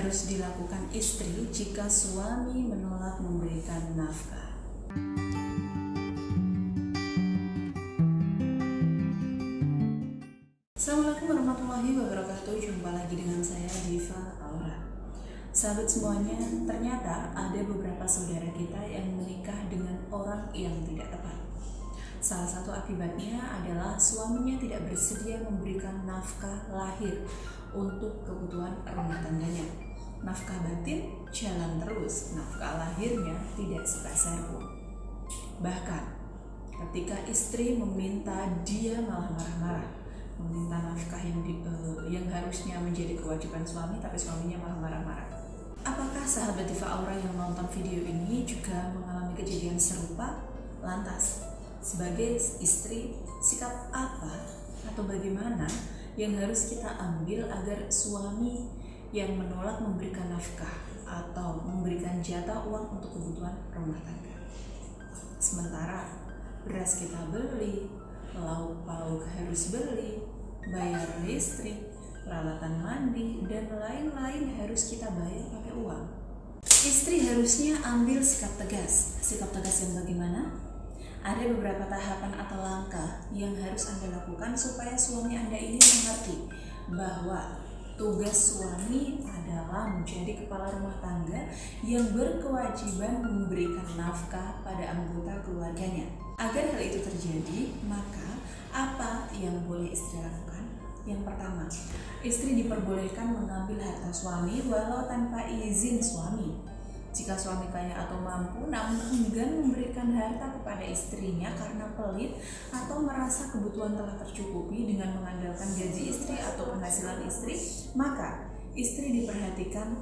harus dilakukan istri jika suami menolak memberikan nafkah? Assalamualaikum warahmatullahi wabarakatuh. Jumpa lagi dengan saya Diva Aura. Sahabat semuanya, ternyata ada beberapa saudara kita yang menikah dengan orang yang tidak tepat. Salah satu akibatnya adalah suaminya tidak bersedia memberikan nafkah lahir untuk kebutuhan rumah tangganya. Nafkah batin jalan terus, nafkah lahirnya tidak sepeser pun. Bahkan ketika istri meminta, dia malah marah-marah, meminta nafkah yang harusnya menjadi kewajiban suami, tapi suaminya malah marah-marah. Apakah sahabat Diva Aura yang nonton video ini juga mengalami kejadian serupa? Lantas, sebagai istri, sikap apa atau bagaimana yang harus kita ambil agar suami yang menolak memberikan nafkah atau memberikan jatah uang untuk kebutuhan rumah tangga? Sementara beras kita beli, lauk pauk harus beli, bayar listrik, peralatan mandi, dan lain-lain harus kita bayar pakai uang. Istri harusnya ambil sikap tegas. Sikap tegas yang bagaimana? Ada beberapa tahapan atau langkah yang harus Anda lakukan supaya suami Anda ini mengerti bahwa tugas suami adalah menjadi kepala rumah tangga yang berkewajiban memberikan nafkah pada anggota keluarganya. Agar hal itu terjadi, maka apa yang boleh istri lakukan? Yang pertama, istri diperbolehkan mengambil harta suami walau tanpa izin suami. Jika suami kaya atau mampu namun enggan memberikan harta kepada istrinya karena pelit atau merasa kebutuhan telah tercukupi dengan mengandalkan gaji istri atau penghasilan istri, maka istri diperbolehkan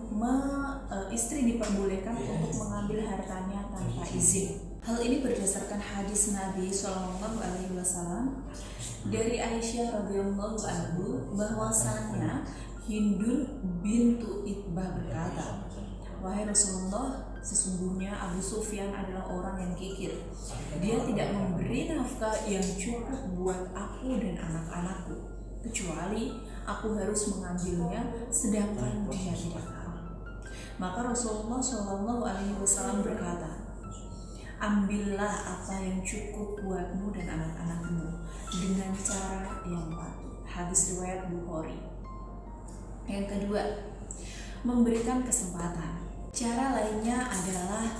untuk mengambil hartanya tanpa izin. Hal ini berdasarkan hadis Nabi SAW dari Aisyah radhiyallahu anhu bahwasanya Hindun bintu Itbah berkata, "Wahai Rasulullah, sesungguhnya Abu Sufyan adalah orang yang kikir. Dia tidak memberi nafkah yang cukup buat aku dan anak-anakku, kecuali aku harus mengambilnya sedangkan dia tidak tahu." Maka Rasulullah SAW berkata, "Ambillah apa yang cukup buatmu dan anak-anakmu dengan cara yang patut." Hadis riwayat Bukhari. Yang kedua, memberikan kesempatan. Cara lainnya adalah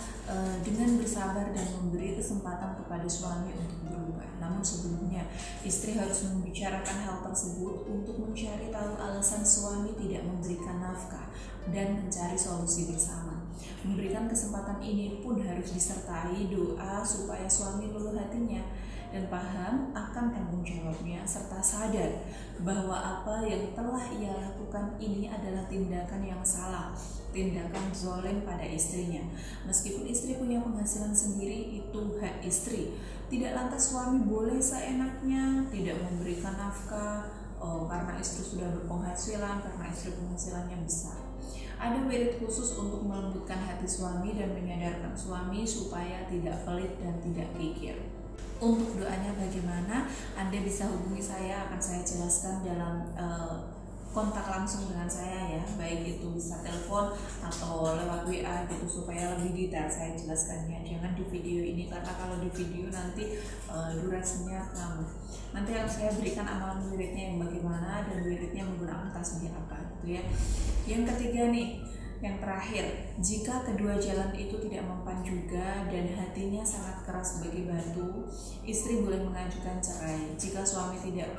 dengan bersabar dan memberi kesempatan kepada suami untuk berubah. Namun sebelumnya, istri harus membicarakan hal tersebut untuk mencari tahu alasan suami tidak memberikan nafkah dan mencari solusi bersama. Memberikan kesempatan ini pun harus disertai doa supaya suami luluh hatinya dan paham akan tanggung jawabnya serta sadar bahwa apa yang telah ia lakukan ini adalah tindakan yang salah, tindakan zalim pada istrinya. Meskipun istri punya penghasilan sendiri, itu hak istri. Tidak lantas suami boleh seenaknya tidak memberikan nafkah karena istri sudah berpenghasilan, karena istri penghasilannya besar. Ada wirid khusus untuk melembutkan hati suami dan menyadarkan suami supaya tidak pelit dan tidak kikir. Untuk doanya bagaimana? Anda bisa hubungi saya, akan saya jelaskan dalam kontak langsung dengan saya ya, baik itu bisa telepon atau lewat WA gitu supaya lebih detail saya jelaskannya. Jangan di video ini karena kalau di video nanti durasinya lama. Nanti harus saya berikan amalan wiridnya yang bagaimana dan wiridnya menggunakan tasbih apa gitu ya. Yang ketiga nih, yang terakhir, jika kedua jalan itu tidak mempan juga dan hatinya sangat keras sebagai batu, istri boleh mengajukan cerai. Jika suami tidak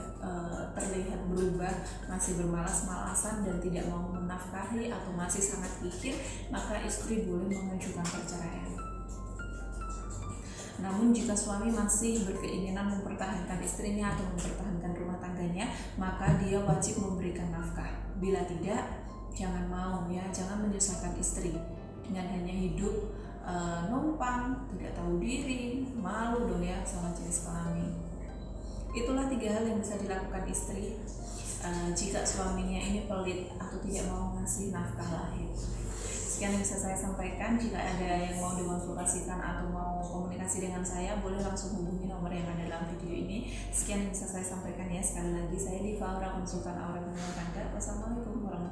terlihat berubah, masih bermalas-malasan dan tidak mau menafkahi atau masih sangat kikir, maka istri boleh mengajukan perceraian. Namun jika suami masih berkeinginan mempertahankan istrinya atau mempertahankan rumah tangganya, maka dia wajib memberikan nafkah. Bila tidak, jangan mau ya, jangan menyusahkan istri dengan hanya hidup numpang, tidak tahu diri, malu dong ya sama jenis kelamin. Itulah 3 hal yang bisa dilakukan istri jika suaminya ini pelit atau tidak mau ngasih nafkah lahir. Sekian yang bisa saya sampaikan. Jika ada yang mau dikonsultasikan atau mau komunikasi dengan saya, boleh langsung hubungi nomor yang ada dalam video ini. Sekian yang bisa saya sampaikan ya. Sekali lagi, saya Diva Aura, konsultan aura dan rumah tangga. Wassalamualaikum warahmatullahi wabarakatuh.